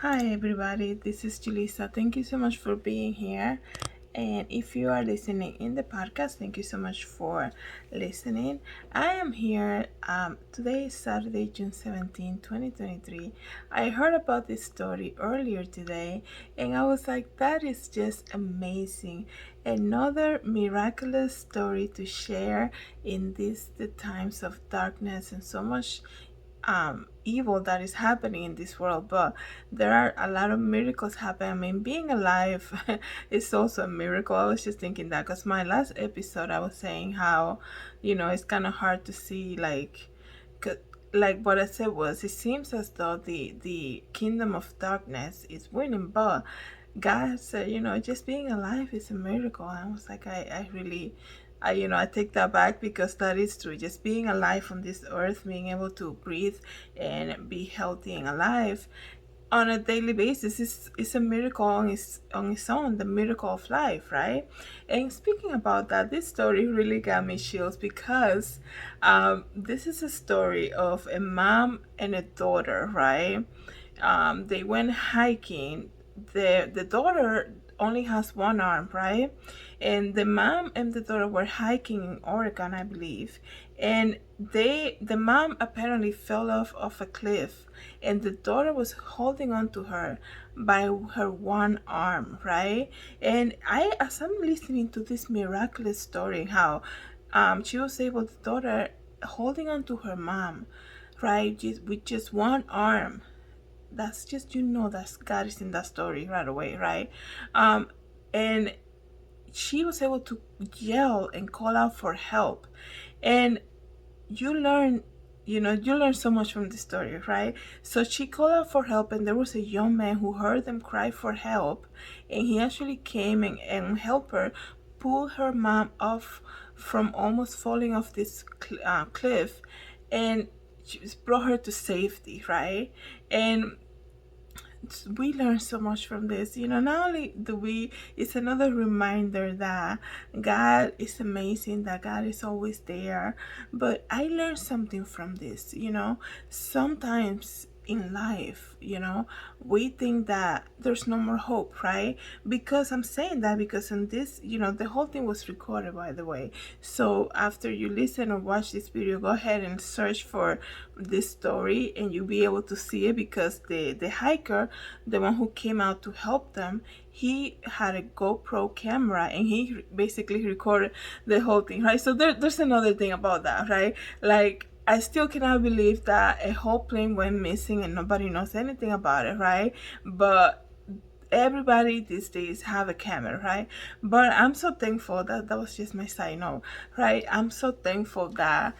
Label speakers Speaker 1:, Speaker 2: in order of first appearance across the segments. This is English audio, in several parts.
Speaker 1: Hi everybody, this is Julissa. Thank you so much for being here. And if you are listening in the podcast, thank you so much for listening. I am here. Today is Saturday, June 17, 2023. I heard about this story earlier today and I was like, that is just amazing. Another miraculous story to share in the times of darkness and so much evil that is happening in this world, but there are a lot of miracles happening. I mean, being alive is also a miracle. I was just thinking that because my last episode I was saying how it's kind of hard to see, like what I said was, it seems as though the kingdom of darkness is winning, but God said, just being alive is a miracle. And I was like, I really, I take that back because that is true. Just being alive on this earth, being able to breathe and be healthy and alive on a daily basis is a miracle on its own, the miracle of life, right? And speaking about that, this story really got me chills because this is a story of a mom and a daughter, right? They went hiking. The daughter only has one arm, right? And the mom and the daughter were hiking in Oregon, I believe. And the mom apparently fell off a cliff, and the daughter was holding on to her by her one arm, right? And as I'm listening to this miraculous story, how she was able, the daughter holding on to her mom, right, with just one arm. That's just, that's God is in that story right away, right? And she was able to yell and call out for help. And you learn you learn so much from the story, right? So she called out for help, and there was a young man who heard them cry for help, and he actually came and helped her pull her mom off from almost falling off this cliff, and brought her to safety, right? And we learn so much from this. Not only do we, it's another reminder that God is amazing, that God is always there. But I learned something from this. Sometimes in life, we think that there's no more hope, right? Because I'm saying that because in this, the whole thing was recorded, by the way. So after you listen or watch this video, go ahead and search for this story and you'll be able to see it, because the hiker, the one who came out to help them, he had a GoPro camera and he basically recorded the whole thing, right? So there's another thing about that, right? Like, I still cannot believe that a whole plane went missing and nobody knows anything about it, right? But everybody these days have a camera, right? But I'm so thankful that was just my side note, right? I'm so thankful that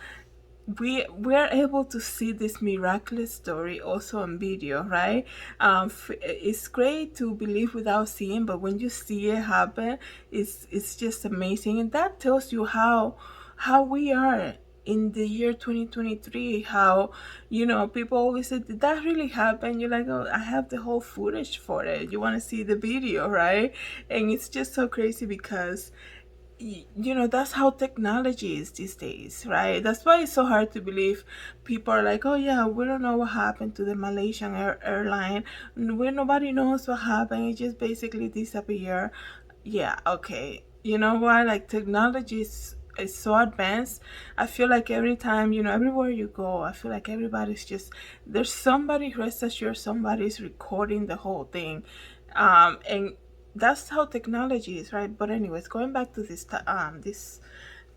Speaker 1: we're able to see this miraculous story also on video, right? It's great to believe without seeing, but when you see it happen, it's just amazing, and that tells you how we are in the year 2023. How people always say, did that really happen? You're like, oh, I have the whole footage for it. You want to see the video, right? And it's just so crazy because that's how technology is these days, right? That's why it's so hard to believe. People are like, oh yeah, we don't know what happened to the Malaysian airline, where nobody knows what happened, it just basically disappeared. Yeah, okay, you know what, like, technology is so advanced. I feel like every time, everywhere you go, I feel like everybody's just, there's somebody, rest assured, somebody's recording the whole thing. And that's how technology is, right? But anyways, going back to this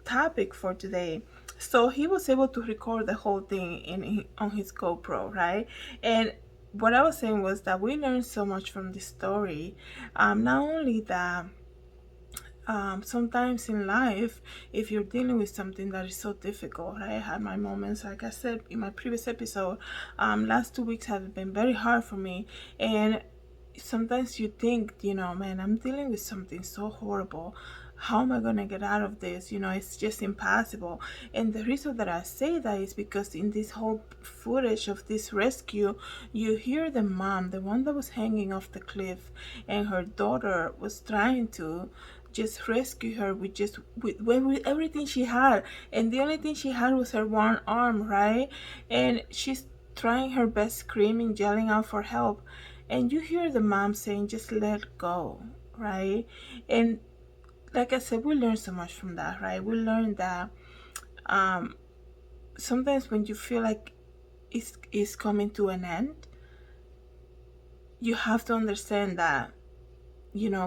Speaker 1: topic for today. So he was able to record the whole thing on his GoPro, right? And what I was saying was that we learned so much from this story. Not only that, sometimes in life, if you're dealing with something that is so difficult, right? I had my moments, like I said in my previous episode. Last 2 weeks have been very hard for me, and sometimes you think, man, I'm dealing with something so horrible. How am I going to get out of this? It's just impossible. And the reason that I say that is because in this whole footage of this rescue, you hear the mom, the one that was hanging off the cliff, and her daughter was trying to just rescue her with with everything she had, and the only thing she had was her one arm, right? And she's trying her best, screaming, yelling out for help. and you hear the mom saying, just let go, right? And like I said, we learn so much from that, right? We learn that um, sometimes when you feel like it's coming to an end, you have to understand that,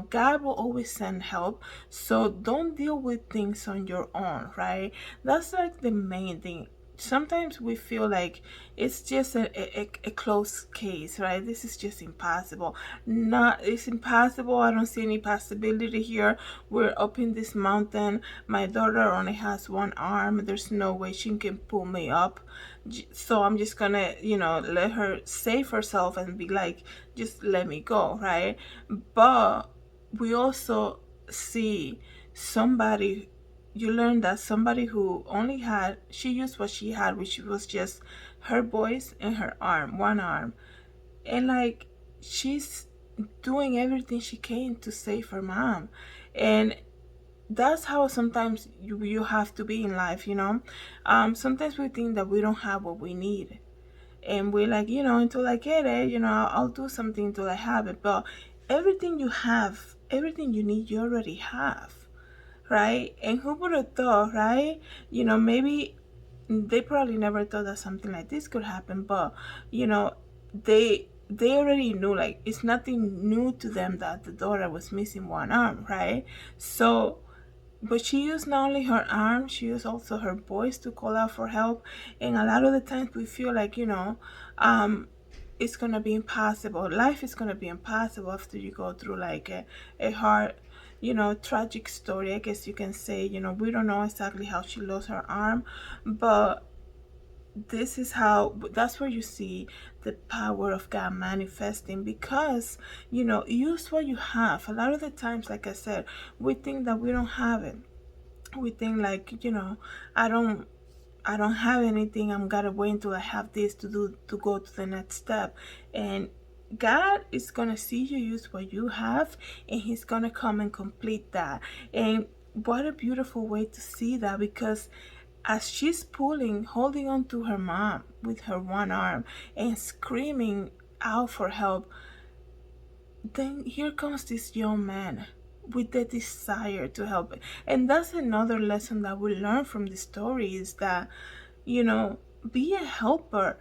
Speaker 1: God will always send help. So don't deal with things on your own, right? That's like the main thing. Sometimes we feel like it's just a close case, right? This is just impossible. Not, it's impossible. I don't see any possibility here. We're up in this mountain. My daughter only has one arm. There's no way she can pull me up. So I'm just gonna, let her save herself and be like, just let me go, right? But we also see somebody, you learn that somebody who only had, she used what she had, which was just her voice and her arm, one arm. And like, she's doing everything she can to save her mom. And that's how sometimes you have to be in life, sometimes we think that we don't have what we need, and we're like, until I get it, I'll do something until I have it. But everything you have, everything you need, you already have, right? And who would have thought, right? Maybe they probably never thought that something like this could happen, but you know they already knew, like, it's nothing new to them that the daughter was missing one arm, right? So, but she used not only her arm, she used also her voice to call out for help. And a lot of the times we feel like, um, it's gonna be impossible. Life is gonna be impossible after you go through like a hard, tragic story, I guess you can say. We don't know exactly how she lost her arm, but this is how, that's where you see the power of God manifesting, because use what you have. A lot of the times, like I said, we think that we don't have it. We think like, I don't I don't have anything. I'm gotta wait until I have this to go to the next step. And God is gonna see you use what you have, and He's gonna come and complete that. And what a beautiful way to see that, because as she's pulling, holding on to her mom with her one arm and screaming out for help, then here comes this young man with the desire to help. And that's another lesson that we learn from the story, is that, you know, be a helper.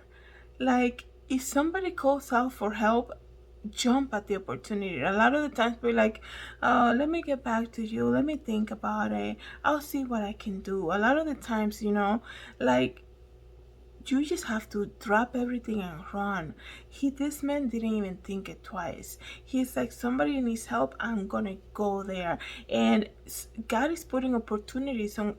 Speaker 1: Like, if somebody calls out for help, jump at the opportunity. A lot of the times we're like, let me get back to you, let me think about it, I'll see what I can do. A lot of the times, like, you just have to drop everything and run. This man didn't even think it twice. He's like, somebody needs help, I'm gonna go there. And God is putting opportunities on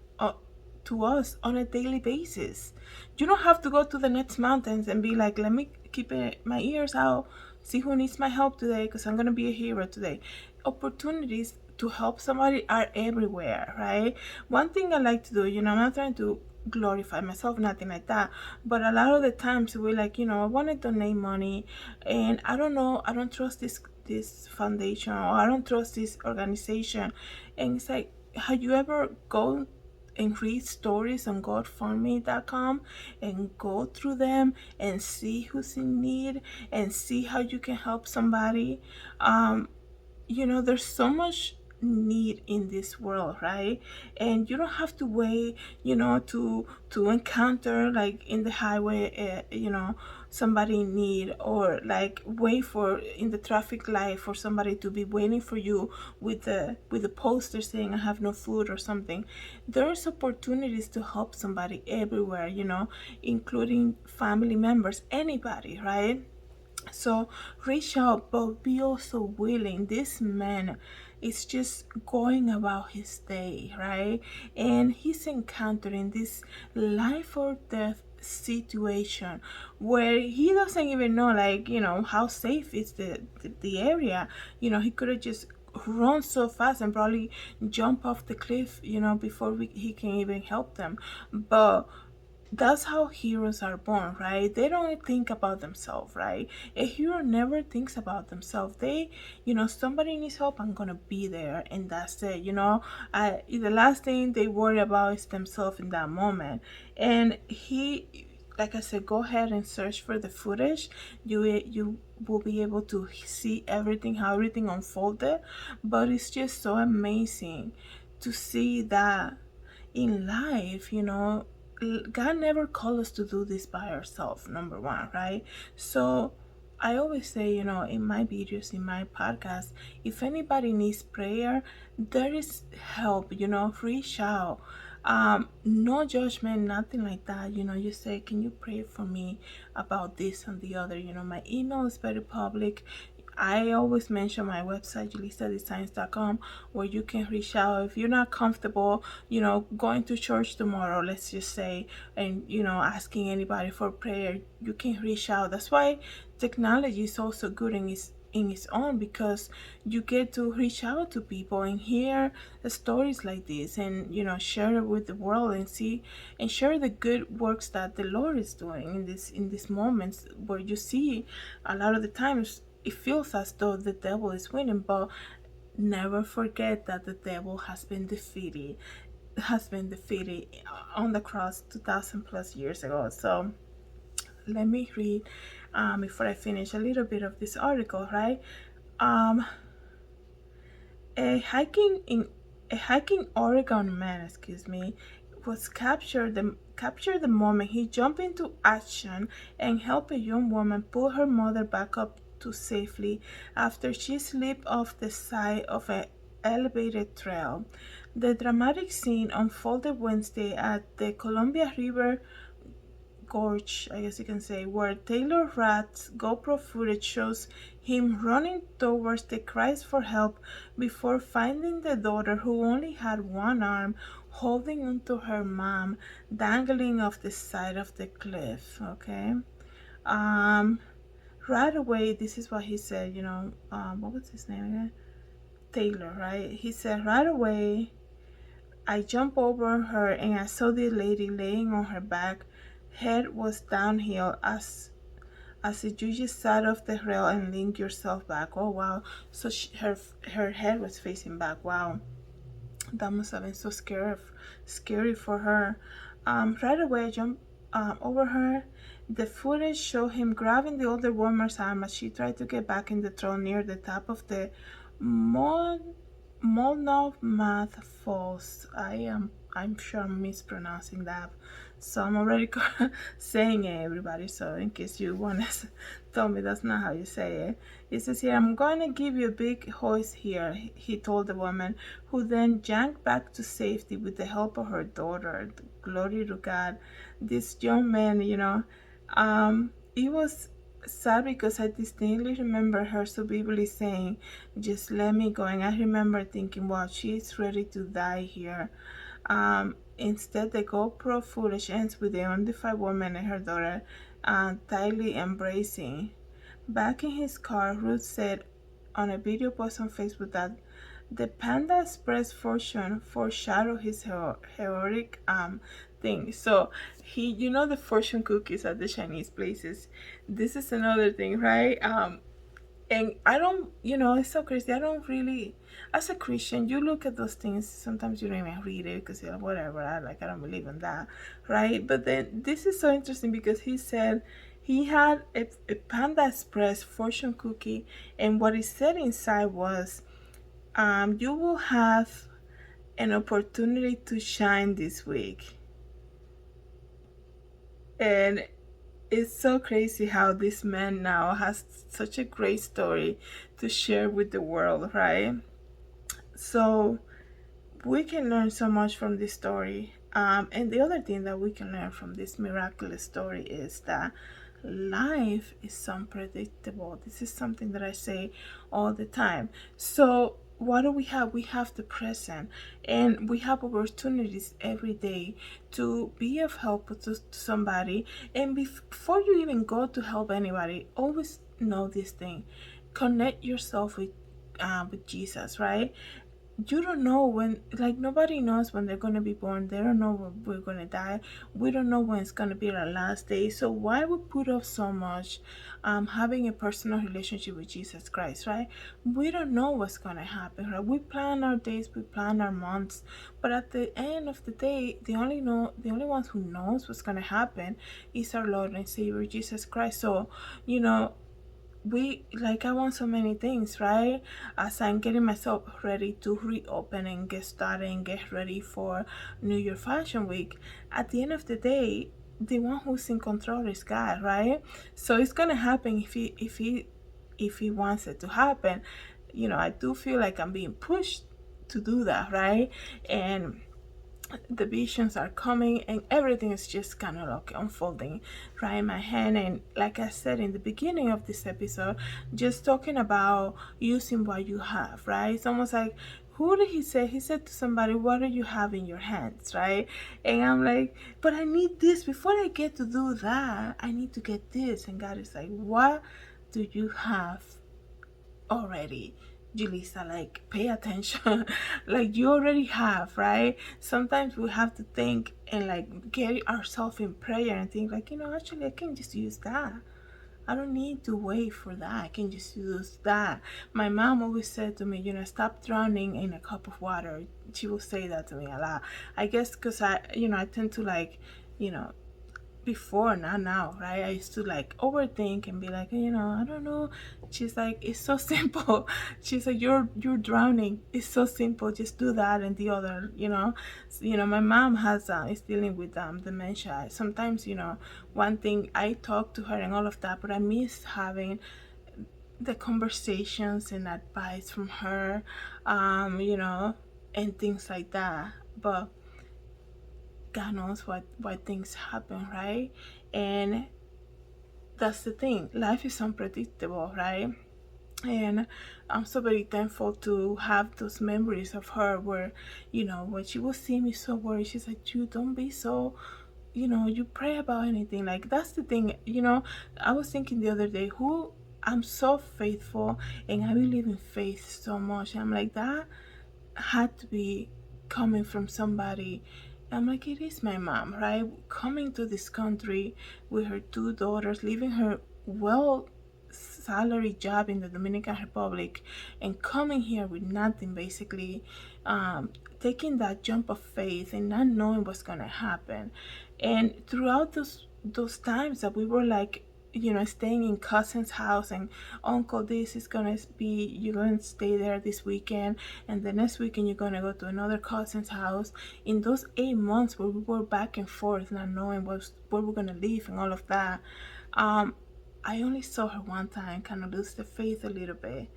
Speaker 1: to us on a daily basis. You don't have to go to the next mountains and be like, let me keep my ears out, see who needs my help today, because I'm gonna be a hero today. Opportunities to help somebody are everywhere, right? One thing I like to do, I'm not trying to glorify myself, nothing like that, but a lot of the times we're like, I want to donate money, and I don't know, I don't trust this foundation, or I don't trust this organization. And it's like, have you ever go and read stories on GoFundMe.com and go through them and see who's in need and see how you can help somebody? There's so much need in this world, right? And you don't have to wait, to encounter, like, in the highway, somebody in need, or like wait for in the traffic light for somebody to be waiting for you with the poster saying I have no food or something. There's opportunities to help somebody everywhere, including family members, anybody, right? So reach out, but be also willing. This man is just going about his day, right? And he's encountering this life or death situation where he doesn't even know, like, how safe is the area. He could have just run so fast and probably jump off the cliff, before he can even help them. But that's how heroes are born, right? They don't think about themselves, right? A hero never thinks about themselves. They, somebody needs help, I'm gonna be there, and that's it. The last thing they worry about is themselves in that moment. And he, like I said, go ahead and search for the footage. You will be able to see everything, how everything unfolded. But it's just so amazing to see that in life, God never called us to do this by ourselves, number one, right? So I always say, in my videos, in my podcast, if anybody needs prayer, there is help, reach out. No judgment, nothing like that. You say, can you pray for me about this and the other? My email is very public. I always mention my website, JulissaDesigns.com, where you can reach out if you're not comfortable, going to church tomorrow, let's just say, and, asking anybody for prayer. You can reach out. That's why technology is also good in its own, because you get to reach out to people and hear stories like this, and share it with the world, and see and share the good works that the Lord is doing in these moments where you see a lot of the times it feels as though the devil is winning. But never forget that the devil has been defeated on the cross 2000 plus years ago. So let me read, before I finish, a little bit of this article, right? um a hiking in a hiking Oregon man, was captured the moment he jumped into action and helped a young woman pull her mother back up to safely after she slipped off the side of an elevated trail. The dramatic scene unfolded Wednesday at the Columbia River Gorge, I guess you can say, where Taylor Rath's GoPro footage shows him running towards the cries for help before finding the daughter, who only had one arm, holding onto her mom, dangling off the side of the cliff. Okay. Um, right away, this is what he said. What was his name again? Taylor, right? He said, right away, I jumped over her and I saw the lady laying on her back. Head was downhill as if you just sat off the rail and leaned yourself back. Oh wow! So her head was facing back. Wow, that must have been so scary for her. Right away, I jumped over her. The footage showed him grabbing the older woman's arm as she tried to get back in the trail near the top of the Mul- Multnomah Falls. I'm sure I'm mispronouncing that, so I'm already saying it, everybody. So in case you want to tell me that's not how you say it, it says here, I'm going to give you a big hoist here, he told the woman, who then yanked back to safety with the help of her daughter. Glory to God. This young man, it was sad because I distinctly remember her so vividly saying, just let me go. And I remember thinking, wow, she's ready to die here. Instead, the GoPro footage ends with the undefined woman and her daughter tightly embracing. Back in his car, Ruth said on a video post on Facebook that the Panda Express fortune foreshadowed his heroic thing. So the fortune cookies at the Chinese places. This is another thing, right? And I don't, it's so crazy. I don't really, as a Christian, you look at those things, sometimes you don't even read it because you're like, whatever, I don't believe in that, right? But then this is so interesting because he said he had a Panda Express fortune cookie, and what he said inside was, you will have an opportunity to shine this week. And it's so crazy how this man now has such a great story to share with the world, right? So we can learn so much from this story. And the other thing that we can learn from this miraculous story is that life is unpredictable. This is something that I say all the time. So what do we have? We have the present, and we have opportunities every day to be of help to somebody. And before you even go to help anybody, always know this thing: connect yourself with Jesus, right? you don't know when, like, nobody knows when they're going to be born. They don't know when we're going to die. We don't know when it's going to be our last day. So why we put off so much having a personal relationship with Jesus Christ, right? We don't know what's going to happen, right? We plan our days, we plan our months, but at the end of the day, the only ones who knows what's going to happen is our Lord and Savior Jesus Christ. So, you know, we, like, I want so many things, right? As I'm getting myself ready to reopen and get started and get ready for New Year Fashion Week, at the end of the day, the one who's in control is God, right? So it's gonna happen if he wants it to happen. I do feel like I'm being pushed to do that, right? And the visions are coming and everything is just kind of like unfolding right in my hand. And like I said in the beginning of this episode, just talking about using what you have, right? It's almost like, who did he say? He said to somebody, what do you have in your hands, right? And I'm like, but I need this. Before I get to do that, I need to get this. And God is like, what do you have already, Julissa? Like, pay attention. Like, you already have, right? Sometimes we have to think and like get ourselves in prayer and think like, actually I can just use that. I don't need to wait for that. I can just use that. My mom always said to me, stop drowning in a cup of water. She will say that to me a lot. I guess because I tend to like, you know, before, not now, right? I used to like overthink and be like, I don't know. She's like, it's so simple. She's like, you're drowning. It's so simple. Just do that and the other. My mom is dealing with dementia. Sometimes, one thing, I talk to her and all of that, but I miss having the conversations and advice from her, and things like that. But God knows why things happen, right? And that's the thing. Life is unpredictable, right? And I'm so very thankful to have those memories of her where, when she would see me so worried, she's like, you don't be so, you pray about anything. Like, that's the thing, I was thinking the other day, who, I'm so faithful and I believe in faith so much. I'm like, that had to be coming from somebody. I'm like, it is my mom, right? Coming to this country with her two daughters, leaving her well salary job in the Dominican Republic and coming here with nothing, basically, taking that jump of faith and not knowing what's gonna happen. And throughout those times that we were like, staying in cousin's house, and uncle, this is gonna be, you're gonna stay there this weekend, and the next weekend you're gonna go to another cousin's house. In those 8 months where we were back and forth, not knowing where we're gonna live and all of that, I only saw her one time, kind of lose the faith a little bit.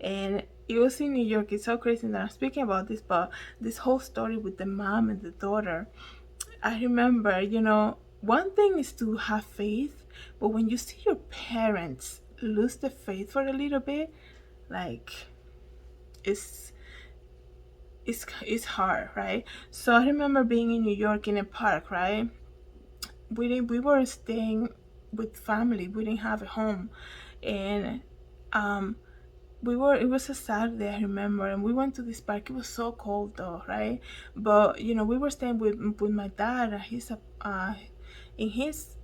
Speaker 1: And it was in New York. It's so crazy that I'm speaking about this, but this whole story with the mom and the daughter, I remember, one thing is to have faith, but when you see your parents lose the faith for a little bit, like, it's it's hard, right? So I remember being in New York in a park, right? We were staying with family. We didn't have a home, and um it was a Saturday, I remember, and we went to this park. It was so cold though, right? But we were staying with my dad. He's in his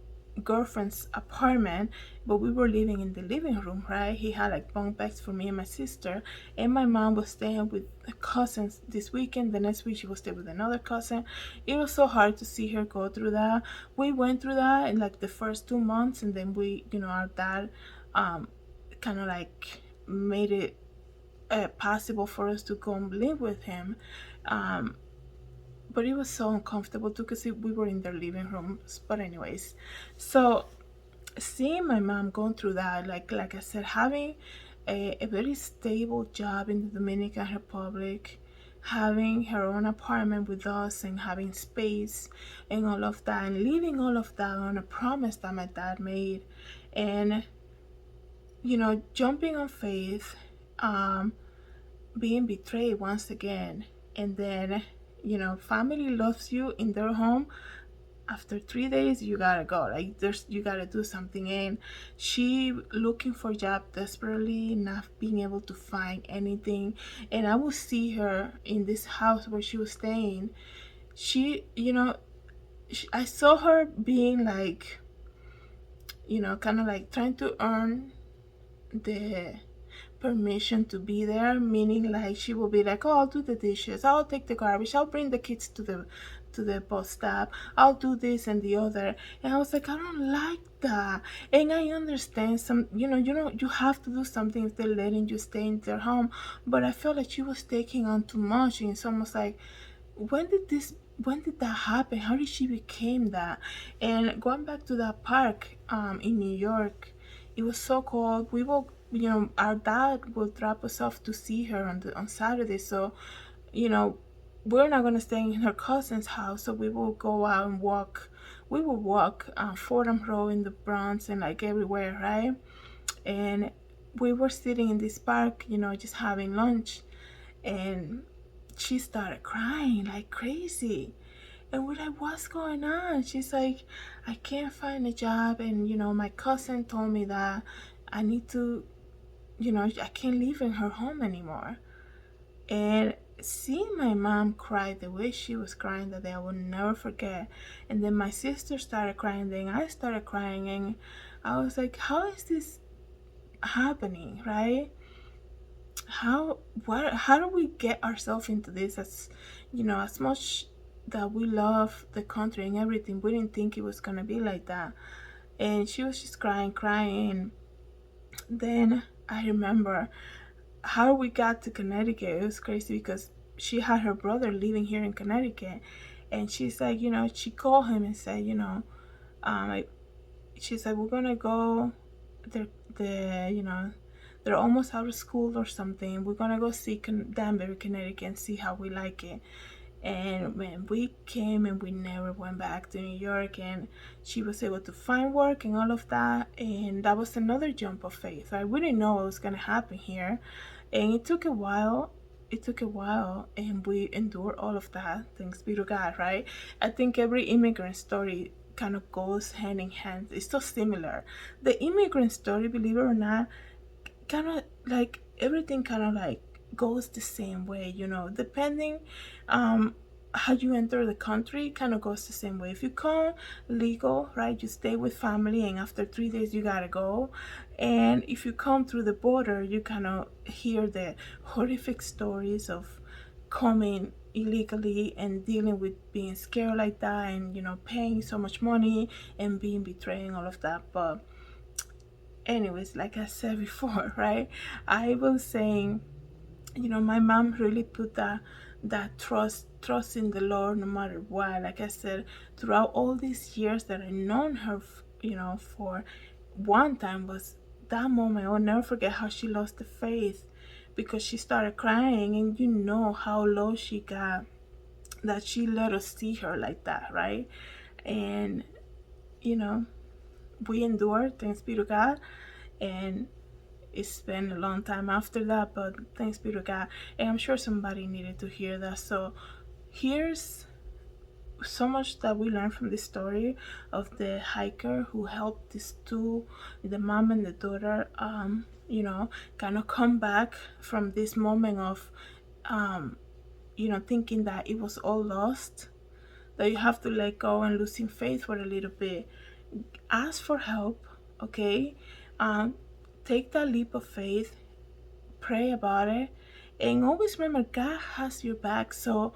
Speaker 1: girlfriend's apartment, but we were living in the living room, right? He had like bunk beds for me and my sister, and my mom was staying with cousins this weekend. The next week she was staying with another cousin. It was so hard to see her go through that. We went through that in like the first 2 months, and then our dad kind of like made it possible for us to come live with him. But it was so uncomfortable too because we were in their living rooms. But anyways, so seeing my mom going through that, like I said, having a very stable job in the Dominican Republic, having her own apartment with us and having space and all of that, and leaving all of that on a promise that my dad made, and jumping on faith, being betrayed once again, and then family loves you in their home. after 3 days you gotta go, like you gotta do something. And she looking for job desperately, not being able to find anything. And I would see her in this house where she was staying. She, I saw her being like, kind of like trying to earn the permission to be there, meaning like she will be like, oh, I'll do the dishes, I'll take the garbage, I'll bring the kids to the bus stop, I'll do this and the other. And I was like, I don't like that. And I understand some, you have to do something if they're letting you stay in their home, but I felt like she was taking on too much. And it's almost like, when did that happen? How did she become that? And going back to that park in New York, it was so cold. We will, our dad will drop us off to see her on Saturday. So, we're not gonna stay in her cousin's house. So we will go out and walk. We will walk Fordham Road in the Bronx and like everywhere, right? And we were sitting in this park, just having lunch, and she started crying like crazy. And we're like, what's going on? She's like, I can't find a job, and my cousin told me that I need to, I can't live in her home anymore. And seeing my mom cry the way she was crying that day, I will never forget. And then my sister started crying, then I started crying, and I was like, how is this happening, right? How do we get ourselves into this? As much that we love the country and everything, we didn't think it was gonna be like that. And she was just crying. Then I remember how we got to Connecticut. It was crazy because she had her brother living here in Connecticut, and she's like, she called him and said, she said, we're gonna go, they're almost out of school or something, we're gonna go see Danbury, Connecticut, and see how we like it. And when we came, and we never went back to New York, and she was able to find work and all of that. And that was another jump of faith. I didn't know what was gonna happen here, and it took a while. And we endured all of that, thanks be to God, right? I think every immigrant story kind of goes hand in hand. It's so similar. The immigrant story, believe it or not, kind of like everything kind of like goes the same way, depending how you enter the country, kind of goes the same way. If you come legal, right, you stay with family, and after 3 days you gotta go. And if you come through the border, you kind of hear the horrific stories of coming illegally and dealing with being scared like that, and paying so much money and being betrayed and all of that. But anyways, like I said before, right, I was saying, my mom really put that trust in the Lord no matter what. Like I said, throughout all these years that I known her, for one time was that moment. I'll never forget how she lost the faith because she started crying, and how low she got, that she let us see her like that, right? And we endured, thanks be to God. And it's been a long time after that, but thanks be to God. And I'm sure somebody needed to hear that. So here's so much that we learned from this story of the hiker who helped these two, the mom and the daughter, kind of come back from this moment of thinking that it was all lost, that you have to let go and losing faith for a little bit. Ask for help, okay? Take that leap of faith, pray about it, and always remember God has your back. So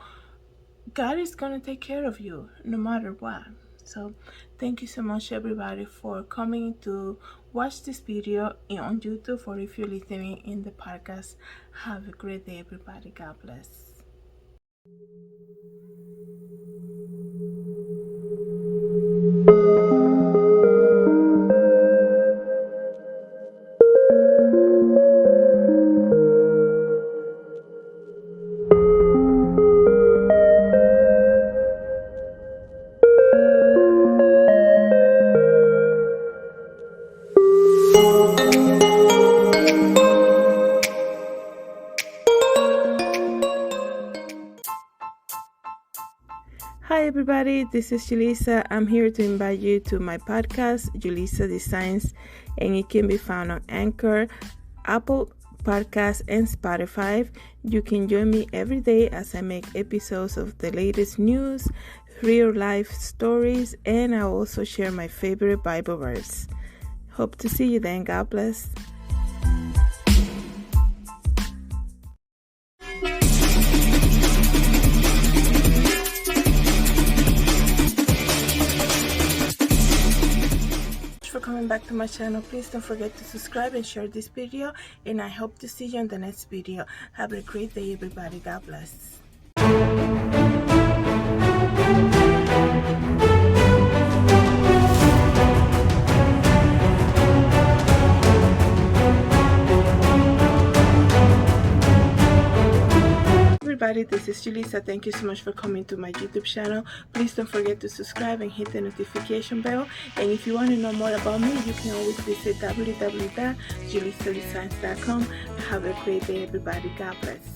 Speaker 1: God is gonna take care of you no matter what. So thank you so much, everybody, for coming to watch this video on YouTube, or if you're listening in the podcast. Have a great day, everybody. God bless. everybody, this is Julissa. I'm here to invite you to my podcast, JulissaDesigns, and it can be found on Anchor, Apple Podcasts, and Spotify. You can join me every day as I make episodes of the latest news, real life stories, and I also share my favorite Bible verse. Hope to see you then. God bless. For coming back to my channel, please don't forget to subscribe and share this video, and I hope to see you in the next video. Have a great day, everybody. God bless. Everybody, this is Julissa. Thank you so much for coming to my YouTube channel. Please don't forget to subscribe and hit the notification bell. And if you want to know more about me, you can always visit www.JulissaDesigns.com. Have a great day, everybody. God bless.